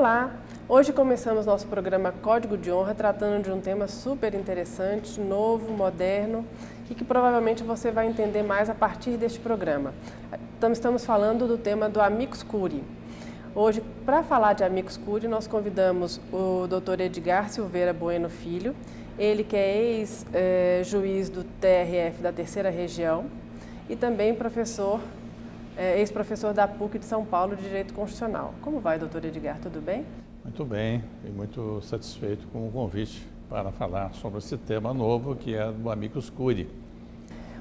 Olá! Hoje começamos nosso programa Código de Honra tratando de um tema super interessante, novo, moderno e que provavelmente você vai entender mais a partir deste programa. Estamos falando do tema do Amicus Curiae. Hoje, para falar de Amicus Curiae, nós convidamos o Dr. Edgar Silveira Bueno Filho, ele que é ex-juiz do TRF da Terceira Região e também ex-professor da PUC de São Paulo de Direito Constitucional. Como vai, doutor Edgar? Tudo bem? Muito bem e muito satisfeito com o convite para falar sobre esse tema novo que é do Amicus Curiae.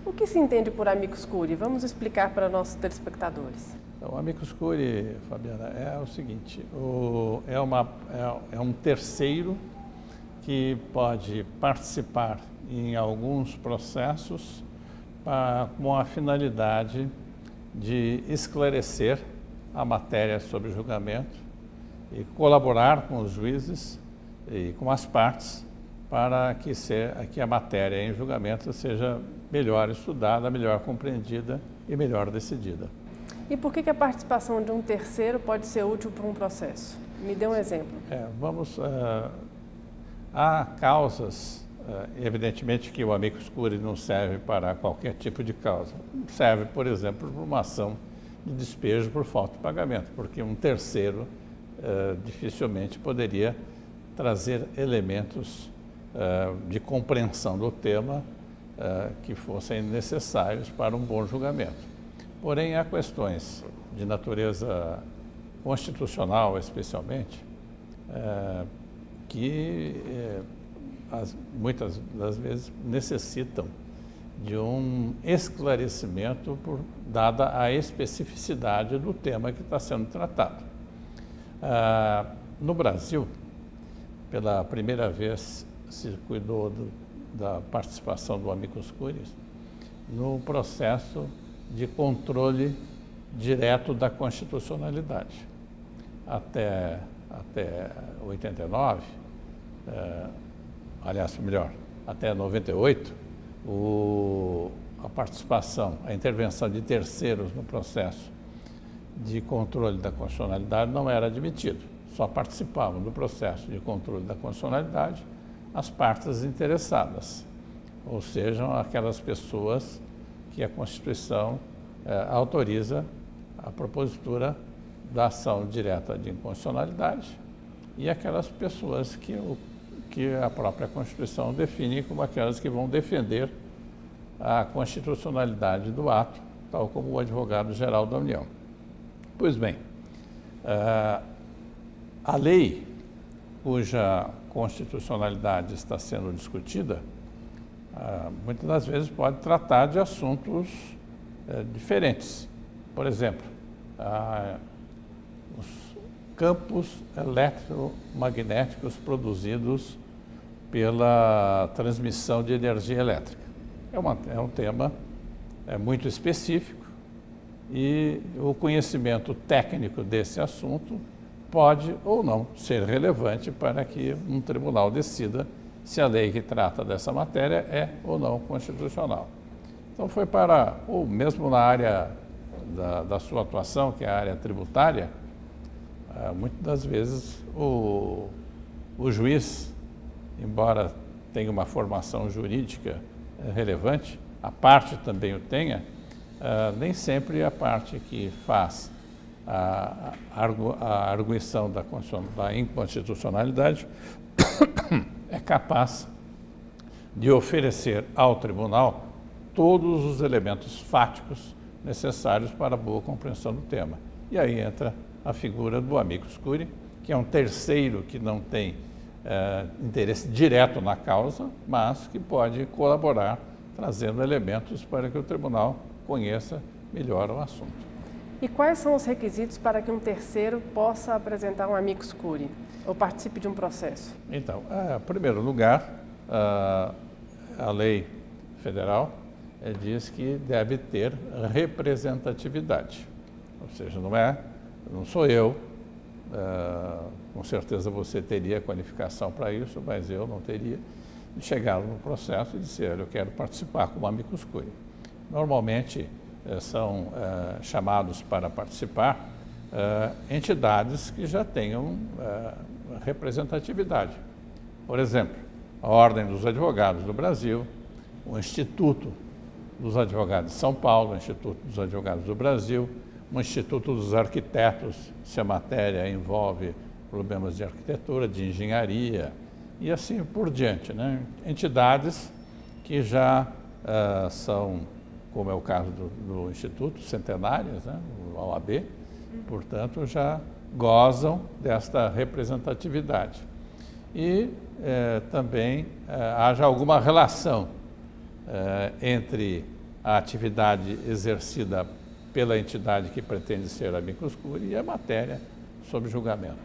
O que se entende por Amicus Curiae? Vamos explicar para nossos telespectadores. Então, o Amicus Curiae, Fabiana, é o seguinte, é um terceiro que pode participar em alguns processos com a finalidade de esclarecer a matéria sobre julgamento e colaborar com os juízes e com as partes para que a matéria em julgamento seja melhor estudada, melhor compreendida e melhor decidida. E por que a participação de um terceiro pode ser útil para um processo? Me dê um exemplo. Há causas, evidentemente que o Amicus Curiae não serve para qualquer tipo de causa. Serve, por exemplo, para uma ação de despejo por falta de pagamento, porque um terceiro dificilmente poderia trazer elementos de compreensão do tema que fossem necessários para um bom julgamento. Porém, há questões de natureza constitucional, especialmente, que muitas das vezes necessitam de um esclarecimento dada a especificidade do tema que está sendo tratado. No Brasil, pela primeira vez, se cuidou da participação do Amicus Curiae no processo de controle direto da constitucionalidade. Até 89, até 98, a participação, a intervenção de terceiros no processo de controle da constitucionalidade não era admitido. Só participavam do processo de controle da constitucionalidade as partes interessadas, ou seja, aquelas pessoas que a Constituição autoriza a propositura da ação direta de inconstitucionalidade e aquelas pessoas que a própria Constituição define como aquelas que vão defender a constitucionalidade do ato, tal como o advogado-geral da União. Pois bem, a lei cuja constitucionalidade está sendo discutida, muitas das vezes pode tratar de assuntos diferentes. Por exemplo, os campos eletromagnéticos produzidos pela transmissão de energia elétrica. É um tema muito específico e o conhecimento técnico desse assunto pode ou não ser relevante para que um tribunal decida se a lei que trata dessa matéria é ou não constitucional. Então ou mesmo na área da sua atuação, que é a área tributária, muitas das vezes o juiz, embora tenha uma formação jurídica relevante, a parte também o tenha, nem sempre a parte que faz a arguição da inconstitucionalidade é capaz de oferecer ao tribunal todos os elementos fáticos necessários para a boa compreensão do tema. E aí entra a figura do Amicus Curiae, que é um terceiro que não tem interesse direto na causa, mas que pode colaborar trazendo elementos para que o tribunal conheça melhor o assunto. E quais são os requisitos para que um terceiro possa apresentar um Amicus Curiae ou participe de um processo? Então, em primeiro lugar, a lei federal diz que deve ter representatividade. Ou seja, não sou eu, com certeza você teria qualificação para isso, mas eu não teria, de chegar no processo e dizer, olha, eu quero participar como Amicus Curiae. Normalmente, são chamados para participar entidades que já tenham representatividade. Por exemplo, a Ordem dos Advogados do Brasil, o Instituto dos Advogados de São Paulo, o Instituto dos Advogados do Brasil, o Instituto dos Arquitetos, se a matéria envolve problemas de arquitetura, de engenharia e assim por diante, né? Entidades que já são, como é o caso do Instituto, centenárias, né? O OAB, portanto, já gozam desta representatividade. E também haja alguma relação entre a atividade exercida pela entidade que pretende ser amicus curiae e a matéria sob julgamento,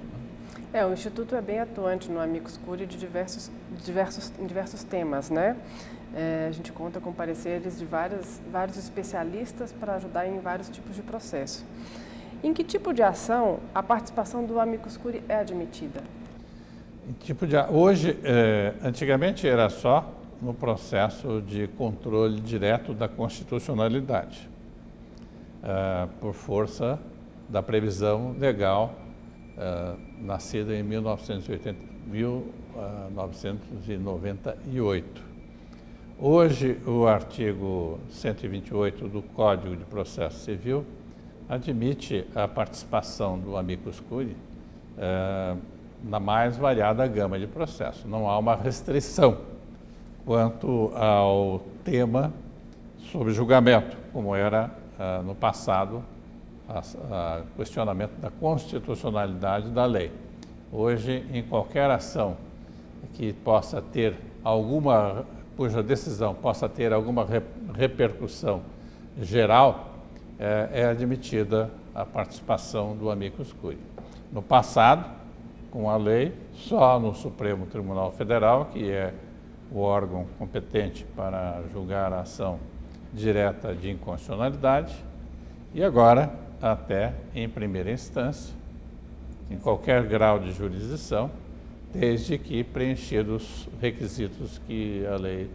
né? O Instituto é bem atuante no amicus curiae de em diversos temas, né? A gente conta com pareceres de vários especialistas para ajudar em vários tipos de processo. Em que tipo de ação a participação do amicus curiae é admitida? Hoje, antigamente era só no processo de controle direto da constitucionalidade, por força da previsão legal nascida em 1998. Hoje, o artigo 128 do Código de Processo Civil admite a participação do amicus curiae na mais variada gama de processos. Não há uma restrição quanto ao tema sob julgamento, como era no passado o questionamento da constitucionalidade da lei. Hoje, em qualquer ação que possa ter cuja decisão possa ter alguma repercussão geral, é admitida a participação do amicus curiae. No passado, com a lei, só no Supremo Tribunal Federal, que é o órgão competente para julgar a ação direta de inconstitucionalidade, e agora até em primeira instância, em qualquer grau de jurisdição, desde que preenchidos os requisitos que a lei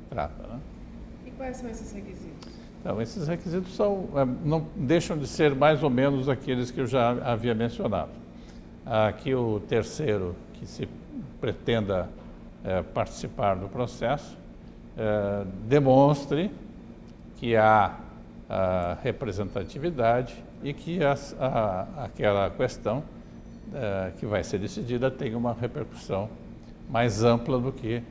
trata, né? E quais são esses requisitos? Então, esses requisitos não deixam de ser mais ou menos aqueles que eu já havia mencionado. Aqui o terceiro, que se pretenda participar do processo, demonstre que há representatividade e que aquela questão que vai ser decidida tem uma repercussão mais ampla do que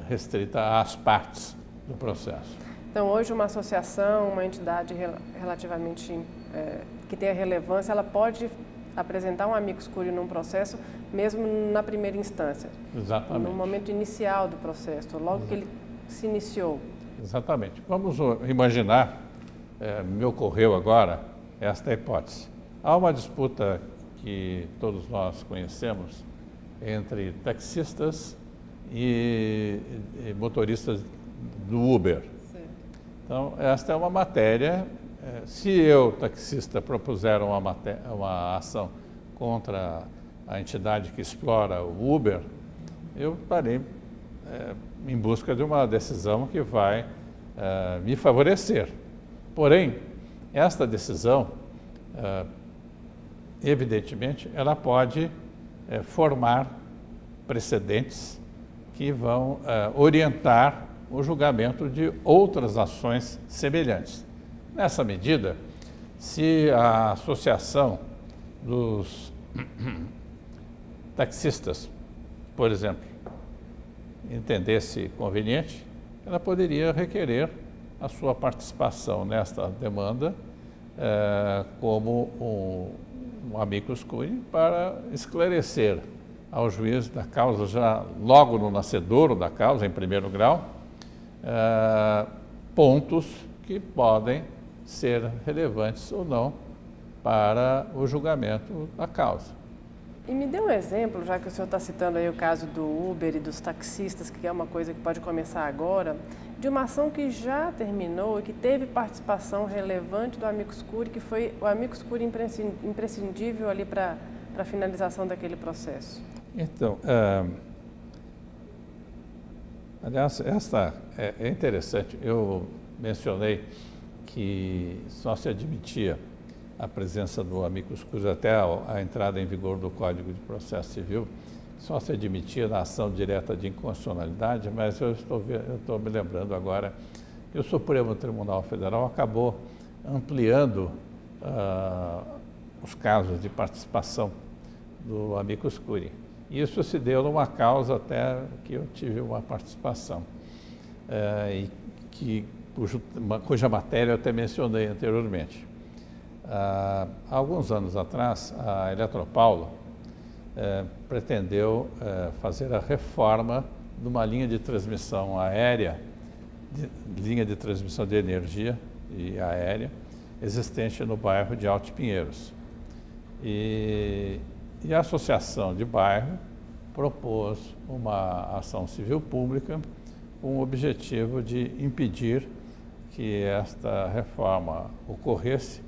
restrita às partes do processo. Então, hoje uma associação, uma entidade relativamente que tenha relevância, ela pode apresentar um amicus curiae num processo, mesmo na primeira instância. Exatamente. No momento inicial do processo, logo que ele se iniciou. Exatamente. Vamos imaginar, me ocorreu agora esta hipótese. Há uma disputa que todos nós conhecemos entre taxistas e motoristas do Uber. Certo. Então, esta é uma matéria. Se eu, taxista, propuser uma ação contra a entidade que explora o Uber, eu estarei em busca de uma decisão que vai me favorecer. Porém, esta decisão, evidentemente, ela pode formar precedentes que vão orientar o julgamento de outras ações semelhantes. Nessa medida, se a associação dos taxistas, por exemplo, entendesse conveniente, ela poderia requerer a sua participação nesta demanda como um amicus curiae para esclarecer ao juiz da causa, já logo no nascedouro da causa, em primeiro grau, pontos que podem ser relevantes ou não para o julgamento da causa. E me dê um exemplo, já que o senhor está citando aí o caso do Uber e dos taxistas, que é uma coisa que pode começar agora, de uma ação que já terminou e que teve participação relevante do amicus curiae, que foi o amicus curiae imprescindível ali para a finalização daquele processo. Então, aliás, esta é interessante. Eu mencionei que só se admitia a presença do amicus curiae até a entrada em vigor do Código de Processo Civil, só se admitia na ação direta de inconstitucionalidade, mas eu estou me lembrando agora que o Supremo Tribunal Federal acabou ampliando os casos de participação do amicus curiae. Isso se deu numa causa até que eu tive uma participação, cuja matéria eu até mencionei anteriormente. Há alguns anos atrás, a Eletropaulo pretendeu fazer a reforma de uma linha de transmissão aérea, linha de transmissão de energia e aérea, existente no bairro de Alto Pinheiros. E a Associação de Bairro propôs uma ação civil pública com o objetivo de impedir que esta reforma ocorresse,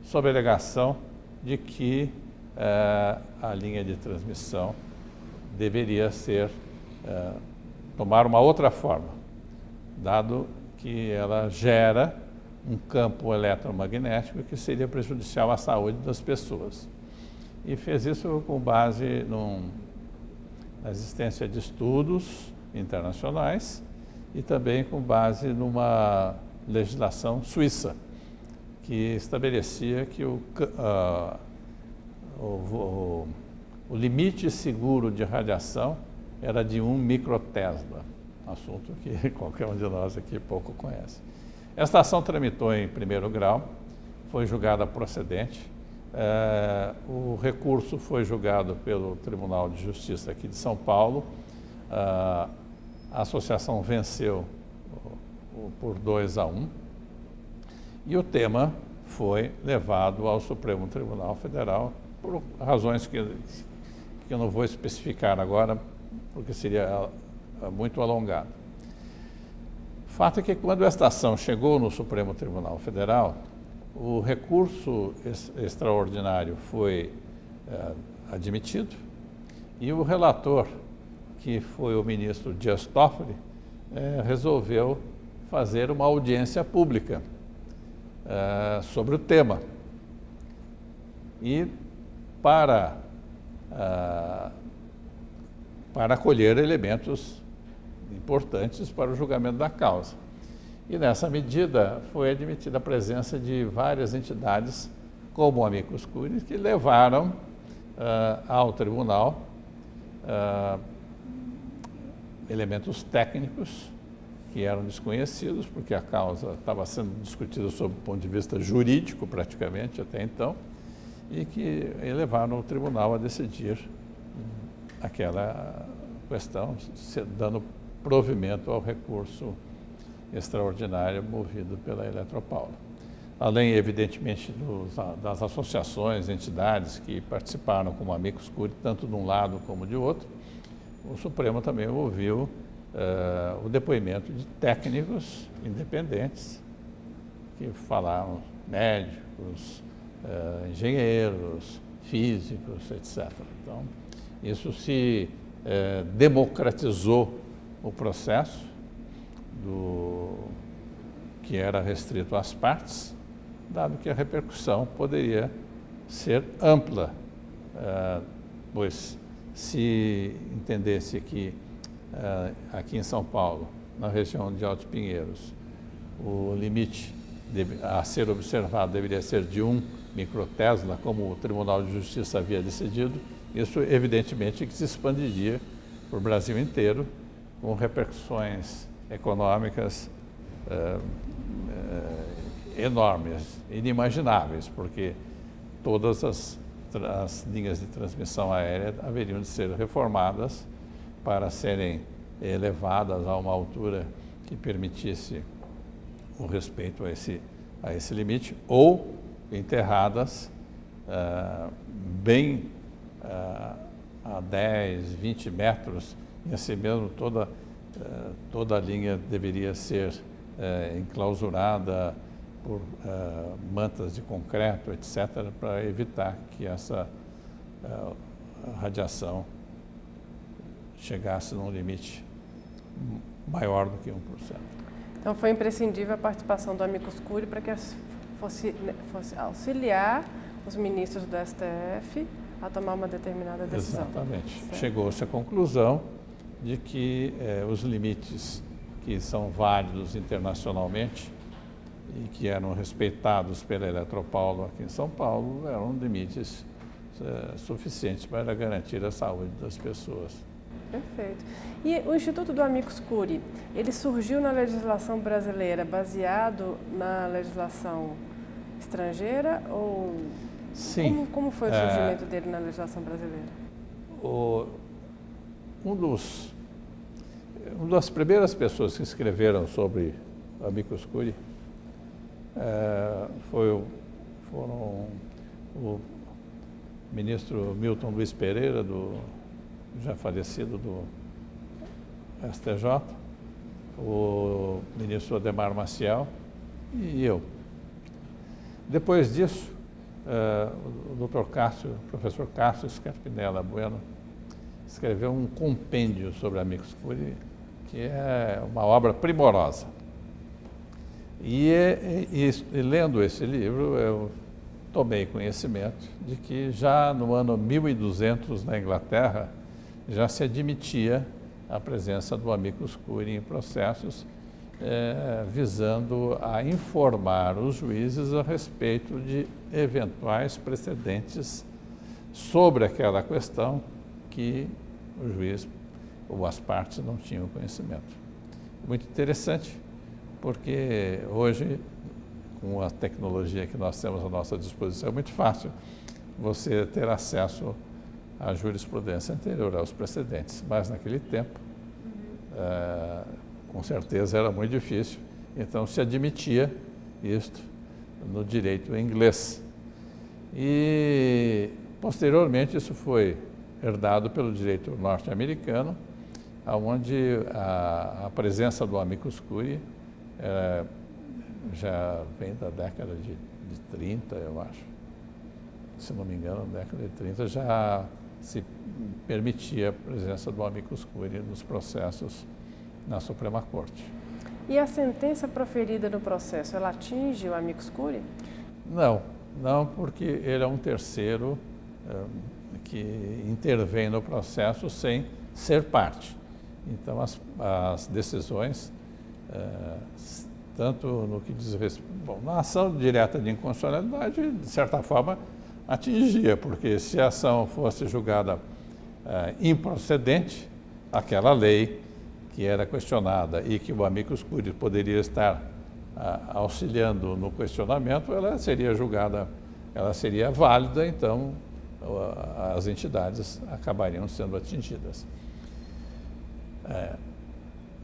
sob a alegação de que a linha de transmissão deveria tomar uma outra forma, dado que ela gera um campo eletromagnético que seria prejudicial à saúde das pessoas. E fez isso com base na existência de estudos internacionais e também com base numa legislação suíça, que estabelecia que o limite seguro de radiação era de 1 microtesla, assunto que qualquer um de nós aqui pouco conhece. Esta ação tramitou em primeiro grau, foi julgada procedente. O recurso foi julgado pelo Tribunal de Justiça aqui de São Paulo. A associação venceu por 2-1 e o tema foi levado ao Supremo Tribunal Federal por razões que eu não vou especificar agora, porque seria muito alongado. O fato é que quando esta ação chegou no Supremo Tribunal Federal, o recurso extraordinário foi admitido e o relator, que foi o ministro Dias Toffoli, resolveu fazer uma audiência pública sobre o tema. E para colher elementos importantes para o julgamento da causa. E nessa medida foi admitida a presença de várias entidades, como o amicus curiae, que levaram ao tribunal elementos técnicos que eram desconhecidos, porque a causa estava sendo discutida sob o ponto de vista jurídico, praticamente, até então, e que levaram o tribunal a decidir aquela questão, dando provimento ao recurso extraordinário movido pela Eletropaulo. Além, evidentemente, das associações, entidades que participaram como amicus curiae, tanto de um lado como de outro, o Supremo também ouviu o depoimento de técnicos independentes que falaram, médicos, engenheiros, físicos, etc. Então, isso se democratizou o processo, que era restrito às partes, dado que a repercussão poderia ser ampla, pois se entendesse que aqui em São Paulo, na região de Alto Pinheiros, o limite a ser observado deveria ser de 1 microtesla, como o Tribunal de Justiça havia decidido, isso evidentemente que se expandiria para o Brasil inteiro, com repercussões econômicas enormes, inimagináveis, porque todas as linhas de transmissão aérea haveriam de ser reformadas para serem elevadas a uma altura que permitisse o respeito a esse limite, ou enterradas bem a 10, 20 metros, e assim mesmo toda a linha deveria ser enclausurada por mantas de concreto, etc., para evitar que essa radiação chegasse num limite maior do que 1%. Então foi imprescindível a participação do amicus curiae para que fosse auxiliar os ministros do STF a tomar uma determinada decisão. Exatamente. Certo. Chegou-se à conclusão de que os limites que são válidos internacionalmente e que eram respeitados pela Eletropaulo aqui em São Paulo eram limites suficientes para garantir a saúde das pessoas. Perfeito. E o Instituto do Amicus Curiae, ele surgiu na legislação brasileira baseado na legislação estrangeira ou... Sim. Como foi o surgimento dele na legislação brasileira? Uma das primeiras pessoas que escreveram sobre o Amicus Curiae foram o ministro Milton Luiz Pereira, já falecido do STJ, o ministro Adhemar Maciel e eu. Depois disso, o professor Cássio Scarpinella Bueno, escreveu um compêndio sobre a Amicus Curiae, que é uma obra primorosa. E lendo esse livro, eu tomei conhecimento de que já no ano 1200, na Inglaterra, já se admitia a presença do Amicus Curiae em processos visando a informar os juízes a respeito de eventuais precedentes sobre aquela questão que o juiz ou as partes não tinham conhecimento. Muito interessante, porque hoje, com a tecnologia que nós temos à nossa disposição, é muito fácil você ter acesso à jurisprudência anterior, aos precedentes, mas naquele tempo, com certeza era muito difícil, então se admitia isto no direito inglês. E, posteriormente, isso foi herdado pelo direito norte-americano, onde a presença do Amicus Curiae já vem da década de 30, eu acho. Se não me engano, na década de 30 já se permitia a presença do Amicus Curiae nos processos na Suprema Corte. E a sentença proferida no processo, ela atinge o Amicus Curiae? Não, porque ele é um terceiro que intervém no processo sem ser parte. Então, as decisões, tanto no que diz respeito... Bom, na ação direta de inconstitucionalidade, de certa forma, atingia, porque se a ação fosse julgada improcedente, aquela lei que era questionada e que o Amicus Curiae poderia estar auxiliando no questionamento, ela seria julgada, ela seria válida, então as entidades acabariam sendo atingidas.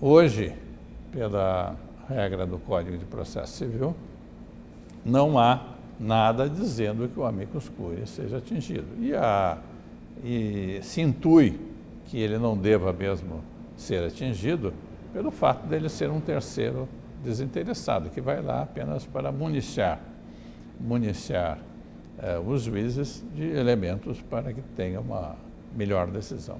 Hoje, pela regra do Código de Processo Civil, não há nada dizendo que o Amicus Curiae seja atingido. E se intui que ele não deva mesmo ser atingido pelo fato dele ser um terceiro desinteressado, que vai lá apenas para municiar os juízes de elementos para que tenham uma melhor decisão.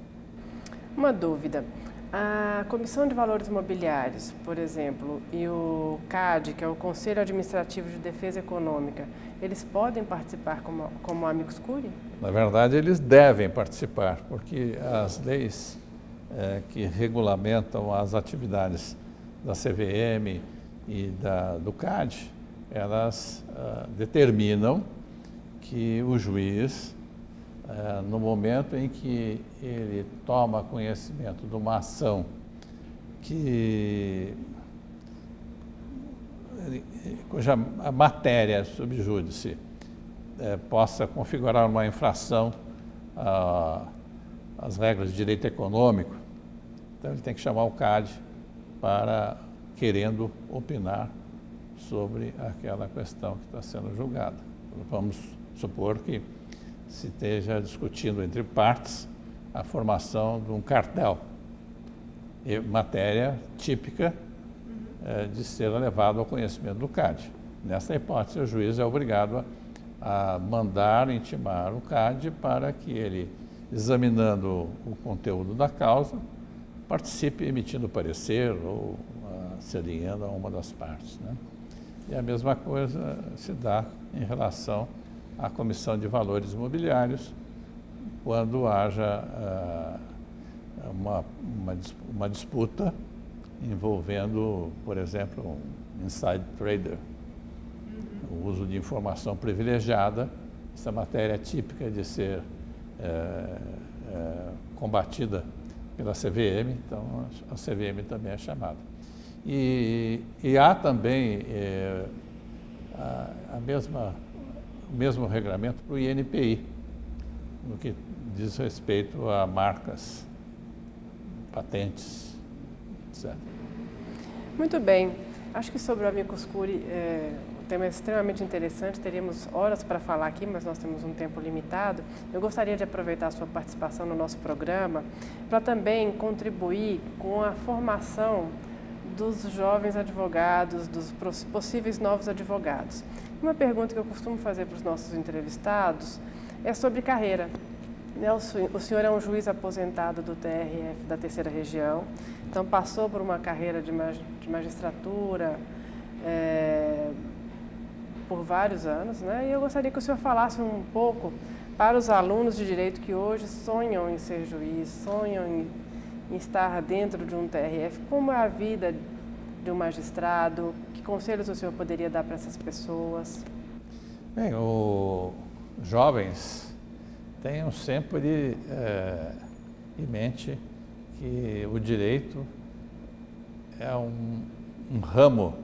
Uma dúvida. A Comissão de Valores Mobiliários, por exemplo, e o CAD, que é o Conselho Administrativo de Defesa Econômica, eles podem participar como Amicus Curiae? Na verdade, eles devem participar, porque as leis que regulamentam as atividades da CVM e do CAD, elas determinam que o juiz, no momento em que ele toma conhecimento de uma ação cuja a matéria sub júdice possa configurar uma infração às regras de direito econômico, então ele tem que chamar o CAD para querendo opinar sobre aquela questão que está sendo julgada. Vamos supor que se esteja discutindo entre partes a formação de um cartel, matéria típica de ser levado ao conhecimento do CAD. Nessa hipótese, o juiz é obrigado a mandar intimar o CAD para que ele, examinando o conteúdo da causa, participe emitindo parecer ou se alinhando a uma das partes, né? E a mesma coisa se dá em relação à Comissão de Valores Imobiliários, quando haja uma disputa envolvendo, por exemplo, um inside trader, o uso de informação privilegiada. Essa matéria é típica de ser combatida pela CVM, então a CVM também é chamada. E há também o mesmo regulamento para o INPI, no que diz respeito a marcas, patentes, etc. Muito bem. Acho que sobre o Amicus Curiae, o tema é extremamente interessante, teríamos horas para falar aqui, mas nós temos um tempo limitado. Eu gostaria de aproveitar a sua participação no nosso programa para também contribuir com a formação dos jovens advogados, dos possíveis novos advogados. Uma pergunta que eu costumo fazer para os nossos entrevistados é sobre carreira. O senhor é um juiz aposentado do TRF da Terceira Região, então passou por uma carreira de magistratura por vários anos, né? E eu gostaria que o senhor falasse um pouco para os alunos de direito que hoje sonham em ser juiz, sonham em estar dentro de um TRF, como é a vida de um magistrado, que conselhos o senhor poderia dar para essas pessoas? Bem, os jovens tenham sempre em mente que o direito é um ramo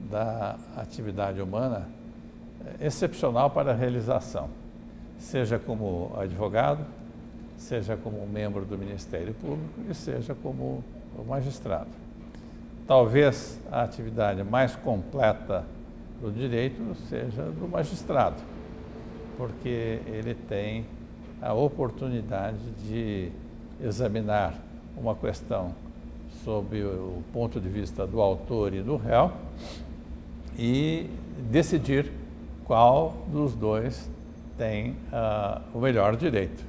da atividade humana excepcional para a realização, seja como advogado, seja como membro do Ministério Público e seja como magistrado. Talvez a atividade mais completa do direito seja do magistrado, porque ele tem a oportunidade de examinar uma questão sob o ponto de vista do autor e do réu e decidir qual dos dois tem o melhor direito.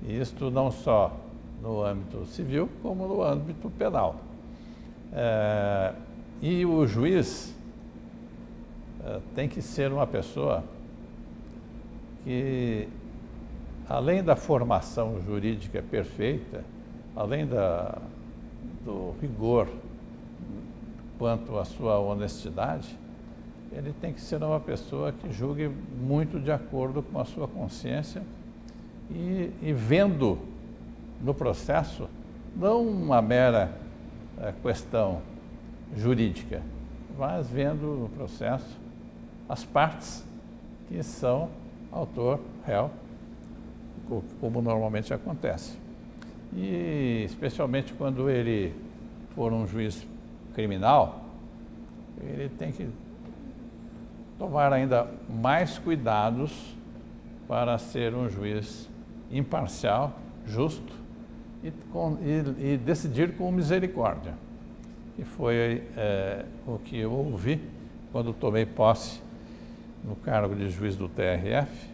Isto não só no âmbito civil, como no âmbito penal. E o juiz tem que ser uma pessoa que, além da formação jurídica perfeita, além do rigor quanto à sua honestidade, ele tem que ser uma pessoa que julgue muito de acordo com a sua consciência e vendo no processo não uma mera questão jurídica, mas vendo no processo as partes que são autor, réu, como normalmente acontece. E especialmente quando ele for um juiz criminal, ele tem que tomar ainda mais cuidados para ser um juiz imparcial, justo e decidir com misericórdia. E foi o que eu ouvi quando tomei posse no cargo de juiz do TRF,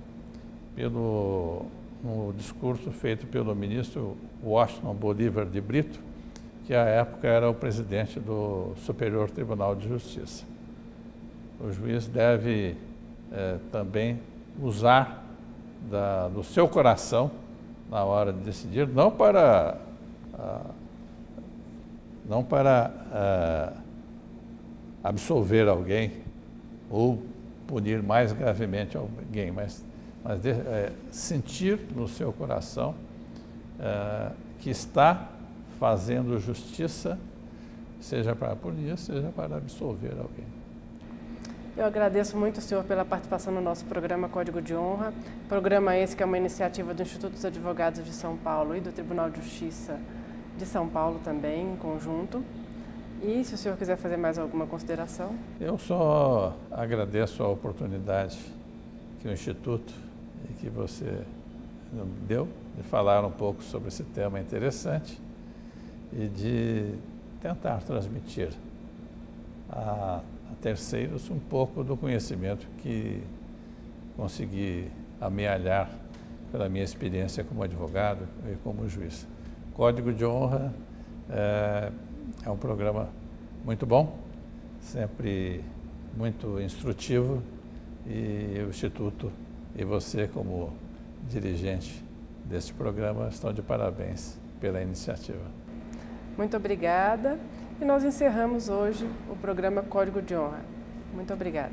no discurso feito pelo ministro Washington Bolívar de Brito, que à época era o presidente do Superior Tribunal de Justiça. O juiz deve também usar do seu coração na hora de decidir, não para absolver alguém ou punir mais gravemente alguém, mas sentir no seu coração que está fazendo justiça, seja para punir, seja para absolver alguém. Eu agradeço muito o senhor pela participação no nosso programa Código de Honra. Programa esse que é uma iniciativa do Instituto dos Advogados de São Paulo e do Tribunal de Justiça de São Paulo também, em conjunto. E se o senhor quiser fazer mais alguma consideração? Eu só agradeço a oportunidade que o Instituto e que você me deu de falar um pouco sobre esse tema interessante e de tentar transmitir a terceiros um pouco do conhecimento que consegui amealhar pela minha experiência como advogado e como juiz. Código de Honra é um programa muito bom, sempre muito instrutivo e o Instituto e você, como dirigente deste programa, estão de parabéns pela iniciativa. Muito obrigada. E nós encerramos hoje o programa Código de Honra. Muito obrigada.